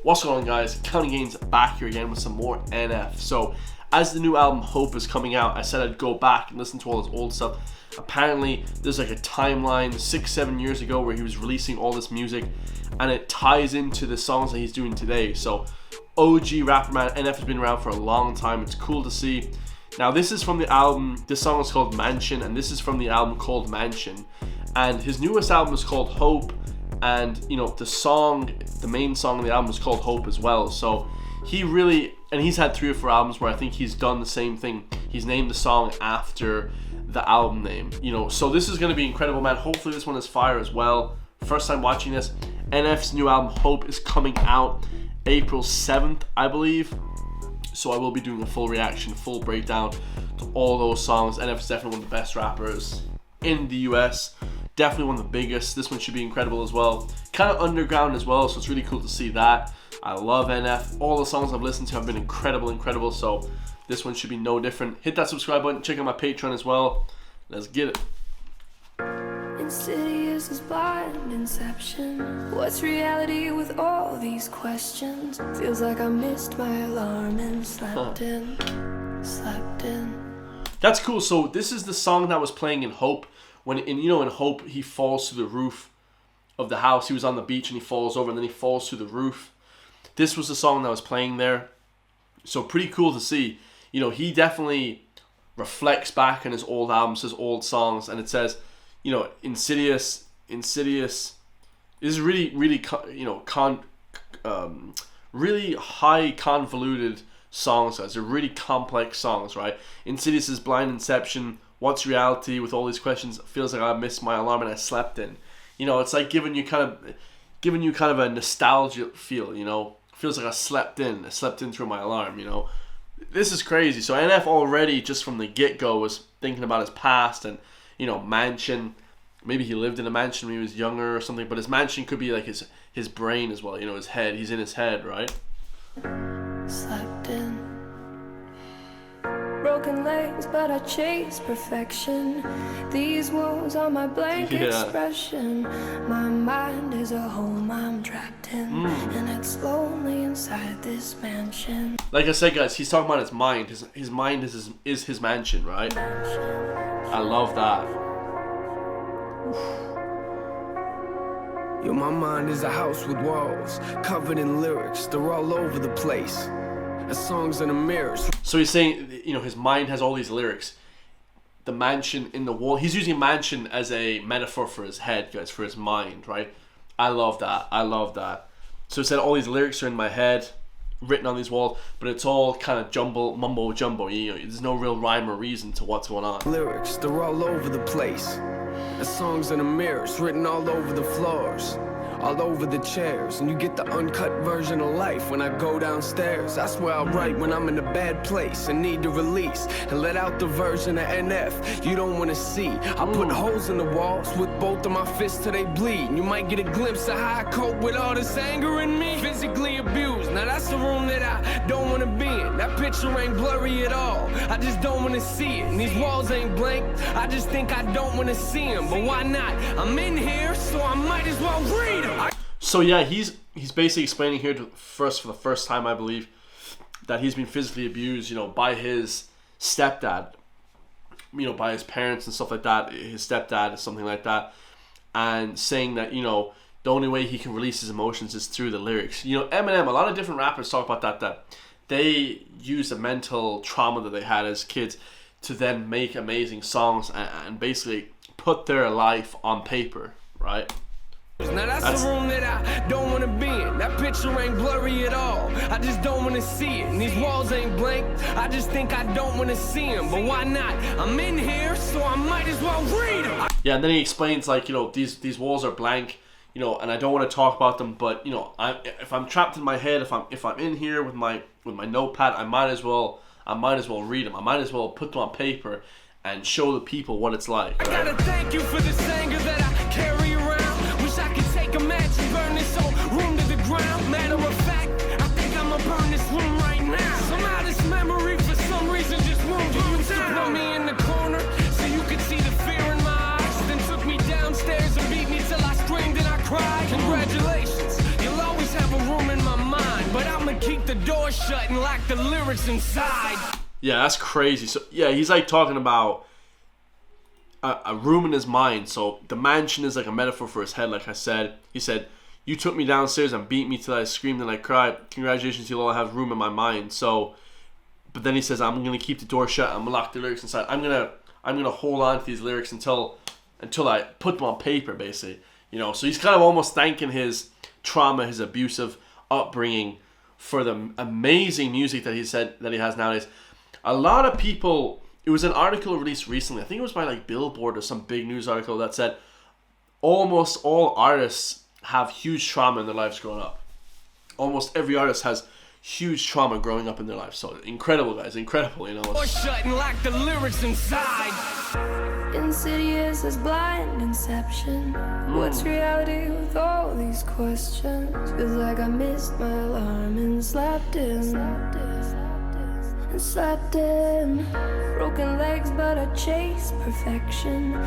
What's going on, guys? Counting Gains back here again with some more NF. So as the new album Hope is coming out, I said I'd go back and listen to all his old stuff. Apparently there's like a timeline 6-7 years ago where he was releasing all this music, and it ties into the songs that he's doing today. So OG rapper man, NF has been around for a long time. It's cool to see. Now this is from the album, this song is called Mansion, and this is from the album called Mansion. And his newest album is called Hope, and you know, the main song of the album is called Hope as well. So he really, and he's had 3 or 4 albums where I think he's done the same thing. He's named the song after the album name, you know. So this is going to be incredible, man. Hopefully this one is fire as well. First time watching this. NF's new album Hope is coming out April 7th, I believe. So I will be doing a full reaction, full breakdown to all those songs. NF is definitely one of the best rappers in the US. Definitely one of the biggest. This one should be incredible as well. Kind of underground as well, so it's really cool to see that. I love NF. All the songs I've listened to have been incredible. So this one should be no different. Hit that subscribe button. Check out my Patreon as well. Let's get it. Insidious is blind inception. What's reality with all these questions? Feels like I missed my alarm and slept in. That's cool. So this is the song that was playing in Hope. When in Hope, he falls through the roof of the house. He was on the beach and he falls over, and then he falls through the roof. This was the song that was playing there. So pretty cool to see. You know, he definitely reflects back on his old albums, his old songs, and it says, you know, Insidious is really really high convoluted songs, guys. They're really complex songs, right? Insidious is blind inception. What's reality with all these questions? Feels like I missed my alarm and I slept in. You know, it's like giving you kind of a nostalgia feel, you know. Feels like I slept in through my alarm, you know. This is crazy. So NF already, just from the get-go, was thinking about his past and, you know, mansion. Maybe he lived in a mansion when he was younger or something, but his mansion could be like his brain as well, you know, his head. He's in his head, right? Slept in. Broken legs, but I chase perfection. These walls are my blank expression. My mind is a home I'm trapped in, and it's lonely inside this mansion. Like I said, guys, he's talking about his mind. His mind is his mansion, right? I love that. Yo, my mind is a house with walls covered in lyrics. They're all over the place. The songs in the mirrors. So he's saying, you know, his mind has all these lyrics. The mansion in the wall. He's using mansion as a metaphor for his head, guys, for his mind, right? I love that. So he said all these lyrics are in my head, written on these walls, but it's all kind of mumbo jumbo. You know, there's no real rhyme or reason to what's going on. Lyrics, they're all over the place. The songs in the mirrors, written all over the floors, all over the chairs, and you get the uncut version of life when I go downstairs. That's where I write when I'm in a bad place and need to release and let out the version of NF you don't want to see. I put holes in the walls with both of my fists till they bleed. You might get a glimpse of how I cope with all this anger in me. Physically abused, now that's the room that I don't want to be in. That picture ain't blurry at all, I just don't want to see it. And these walls ain't blank, I just think I don't want to see them. But why not? I'm in here, so I might as well read them. So yeah, he's basically explaining here for the first time, I believe, that he's been physically abused, you know, by his stepdad, you know, by his parents and stuff like that. His stepdad is something like that, and saying that, you know, the only way he can release his emotions is through the lyrics. You know, Eminem, a lot of different rappers talk about that they use the mental trauma that they had as kids to then make amazing songs and basically put their life on paper, right? Now that's the room that I don't want to be in. That picture ain't blurry at all, I just don't want to see it. And these walls ain't blank, I just think I don't want to see them. But why not? I'm in here, so I might as well read them. Yeah, and then he explains, like, you know, these walls are blank, you know, and I don't want to talk about them, but, you know, if I'm trapped in my head, if I'm in here with my notepad, I might as well read them. I might as well put them on paper and show the people what it's like, right? I gotta thank you for this anger that I carry around. Wish I could take a match and burn this whole room to the ground. Matter of fact, I think I'ma burn this room right now. Somehow this memory for some reason just won't go down. Put me in the corner so you could see the fear in my eyes. Then took me downstairs and beat me till I screamed and I cried. Congratulations, you'll always have a room in my mind. door shut and lock the lyrics inside. Yeah, that's crazy. So yeah, he's like talking about a room in his mind. So the mansion is like a metaphor for his head. Like I said, he said, "You took me downstairs and beat me till I screamed and I cried. Congratulations, you'll all have room in my mind." So, but then he says, "I'm gonna keep the door shut. I'm gonna lock the lyrics inside. I'm gonna hold on to these lyrics until I put them on paper, basically." You know, so he's kind of almost thanking his trauma, his abusive upbringing, for the amazing music that he said that he has nowadays. A lot of people, it was an article released recently, I think it was by like Billboard or some big news article, that said almost all artists have huge trauma in their lives growing up. Almost every artist has huge trauma growing up in their life. So incredible, guys, incredible, you know. Shut and lock the lyrics inside. Insidious as blind inception. What's reality with all these questions? Feels like I missed my alarm and slept in. Broken legs, but I chase perfection.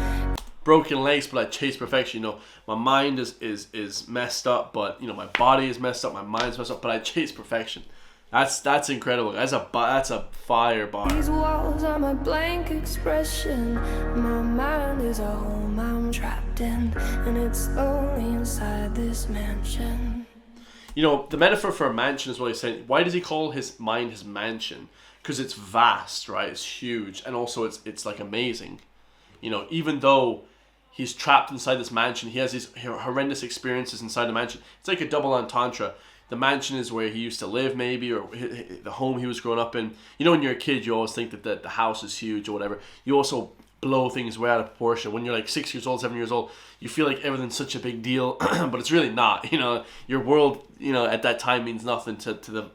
Broken legs, but I chase perfection. You know, my mind is messed up, but you know, my body is messed up, my mind's messed up, but I chase perfection. That's incredible. That's a fire bar. These walls are my blank expression. My mind is a home I'm trapped in, and it's only inside this mansion. You know, the metaphor for a mansion is what he's saying. Why does he call his mind his mansion? Because it's vast, right? It's huge, and also it's like amazing. You know, even though he's trapped inside this mansion, he has these horrendous experiences inside the mansion. It's like a double entendre. The mansion is where he used to live, maybe, or the home he was growing up in. You know, when you're a kid, you always think that the house is huge or whatever. You also blow things way out of proportion. When you're like 6 years old, 7 years old, you feel like everything's such a big deal, but it's really not. You know, your world, you know, at that time means nothing to the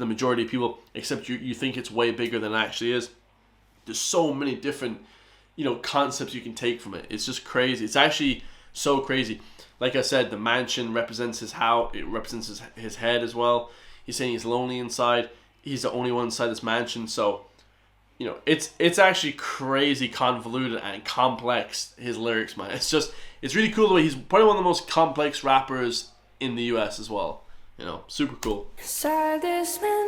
majority of people, except you think it's way bigger than it actually is. There's so many different, you know, concepts you can take from it. It's just crazy. It's actually so crazy. Like I said, the mansion represents his house. It represents his head as well. He's saying he's lonely inside. He's the only one inside this mansion. So, you know, it's actually crazy convoluted and complex, his lyrics, man. It's really cool the way he's probably one of the most complex rappers in the US as well. You know, super cool.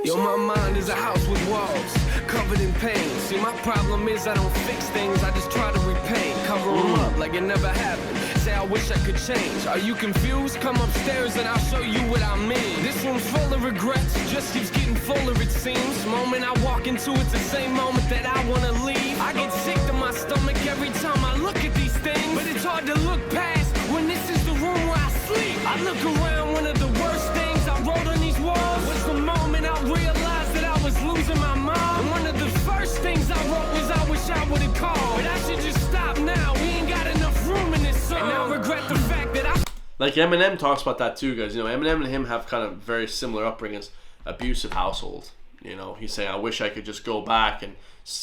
Yo, my mind is a house with walls covered in pain. See, my problem is I don't fix things, I just try to repaint. Cover them up like it never happened. Say I wish I could change. Are you confused? Come upstairs and I'll show you what I mean. This room's full of regrets, just keeps getting fuller it seems. Moment I walk into it's the same moment that I wanna leave. I get sick to my stomach every time I look at these things, but it's hard to look past when this is the room where I sleep. I look around, one of the worst things I wrote on these walls was the moment I realized that I was losing my mom. And one of the first things I wrote was I wish I would've called, but I should just stop now. We ain't got enough room in this song. And I regret the fact that I... Like Eminem talks about that too, guys. You know, Eminem and him have kind of very similar upbringings, abusive household. You know, he's saying, I wish I could just go back and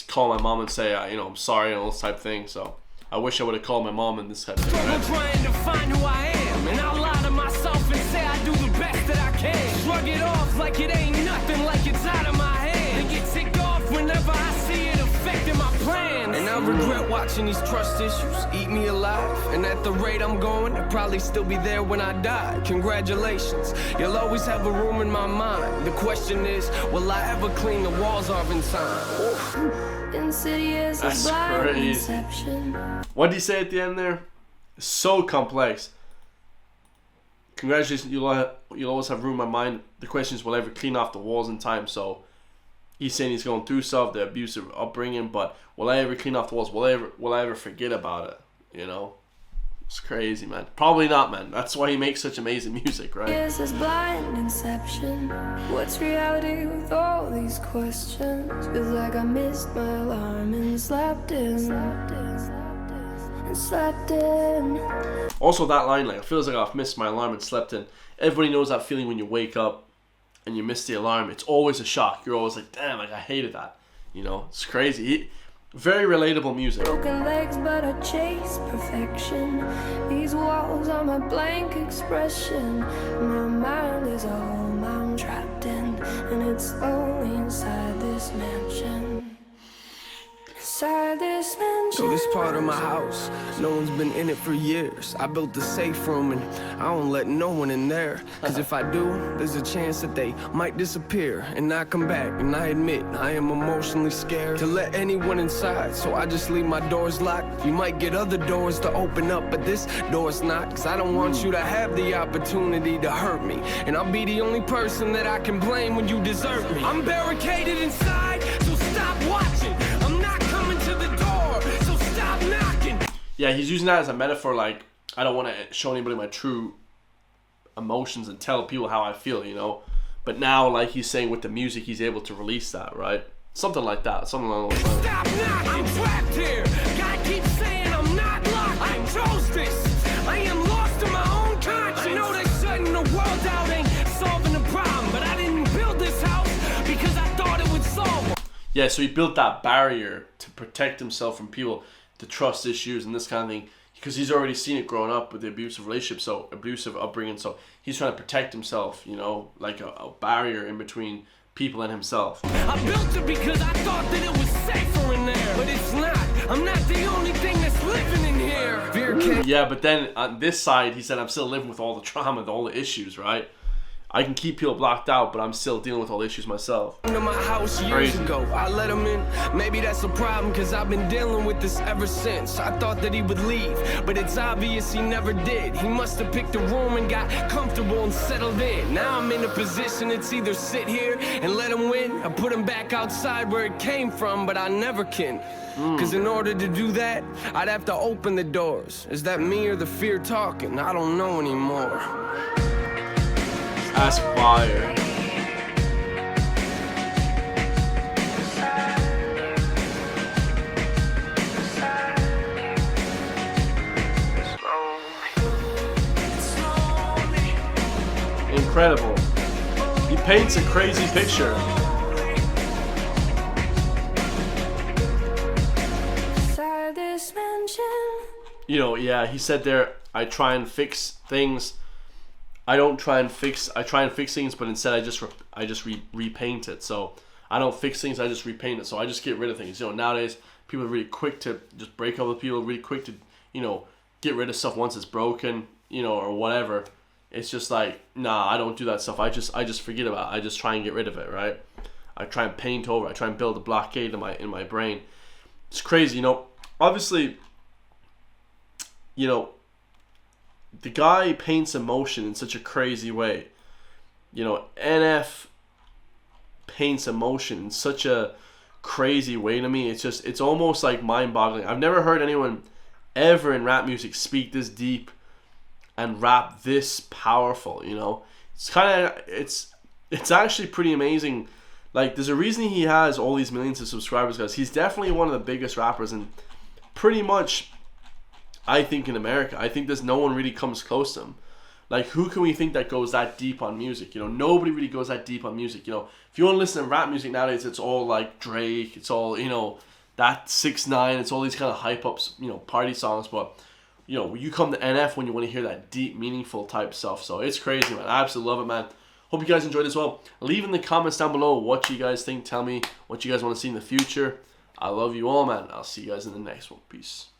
call my mom and say, you know, I'm sorry and all this type of thing. So I wish I would have called my mom and this type of thing. I'm trying to find who I am, and I'll lie to myself and say I do the best that I can. Shrug it off like it ain't nothing, like it's out of my hand, and get ticked off whenever I see it affecting my plans. And I regret watching these trust issues eat me alive. And at the rate I'm going, I'll probably still be there when I die. Congratulations, you'll always have a room in my mind. The question is, will I ever clean the walls off in time? Insidious as blind inception. What did he say at the end there? So complex. Congratulations, you'll always have room in my mind. The question is, will I ever clean off the walls in time? So he's saying he's going through stuff, the abusive upbringing, but will I ever clean off the walls? Will I ever forget about it? You know? It's crazy, man. Probably not, man. That's why he makes such amazing music, right? Yes, it's blind inception. What's reality with all these questions? Feels like I missed my alarm and slept in. Also, that line, like, it feels like I've missed my alarm and slept in. Everybody knows that feeling when you wake up and you miss the alarm. It's always a shock. You're always like, damn, like, I hated that. You know, it's crazy. Very relatable music. Broken legs, but I chase perfection. These walls are my blank expression. My mind is a home I'm trapped in, and it's only inside this mansion. inside this mansion. So this part of my house, no one's been in it for years. I built a safe room and I don't let no one in there. Cause if I do, there's a chance that they might disappear and not come back. And I admit, I am emotionally scared to let anyone inside. So I just leave my doors locked. You might get other doors to open up, but this door's not. Cause I don't want you to have the opportunity to hurt me. And I'll be the only person that I can blame when you desert me. I'm barricaded inside, so stop watching. I'm not coming to the door, so stop knocking. Yeah, he's using that as a metaphor, like, I don't want to show anybody my true emotions and tell people how I feel, you know? But now, like he's saying with the music, he's able to release that, right? Something like that, something along those lines. Stop knocking, I'm trapped here. God keeps saying I'm not locked. I chose this. I am lost in my own conscience. I know that shutting the world out ain't solving the problem, but I didn't build this house because I thought it would solve them. Yeah, so he built that barrier to protect himself from people, the trust issues and this kind of thing, because he's already seen it growing up with the abusive relationship, so abusive upbringing, so he's trying to protect himself, you know, like a barrier in between people and himself. I built it because I thought that it was safer in there, but it's not. I'm not the only thing that's living in here. Yeah, but then on this side, he said, I'm still living with all the trauma, all the issues, right? I can keep people blocked out, but I'm still dealing with all the issues myself. Into my house years Crazy. ago, I let him in. Maybe that's a problem, cause I've been dealing with this ever since. I thought that he would leave, but it's obvious he never did. He must have picked a room and got comfortable and settled in. Now I'm in a position, it's either sit here and let him win, or put him back outside where it came from, but I never can. Cause in order to do that, I'd have to open the doors. Is that me or the fear talking? I don't know anymore. That's fire. Incredible. He paints a crazy picture. Inside this mansion. You know, yeah, he said there, I try and fix things. I try and fix things, but instead I just repaint it. So I don't fix things, I just repaint it. So I just get rid of things. You know, nowadays people are really quick to just break up with people, really quick to, you know, get rid of stuff once it's broken, you know, or whatever. It's just like, nah, I don't do that stuff. I just forget about it. I just try and get rid of it, right? I try and paint over. I try and build a blockade in my brain. It's crazy, you know. Obviously, you know, the guy paints emotion in such a crazy way. You know, NF paints emotion in such a crazy way to me. It's almost like mind-boggling. I've never heard anyone ever in rap music speak this deep and rap this powerful, you know. It's actually pretty amazing. Like, there's a reason he has all these millions of subscribers, guys. He's definitely one of the biggest rappers, and pretty much, I think, in America. I think there's no one really comes close to him. Like, who can we think that goes that deep on music? You know, nobody really goes that deep on music. You know, if you want to listen to rap music nowadays, it's all like Drake. It's all, you know, that 6ix9ine. It's all these kind of hype ups, you know, party songs. But, you know, you come to NF when you want to hear that deep, meaningful type stuff. So it's crazy, man. I absolutely love it, man. Hope you guys enjoyed as well. Leave in the comments down below what you guys think. Tell me what you guys want to see in the future. I love you all, man. I'll see you guys in the next one. Peace.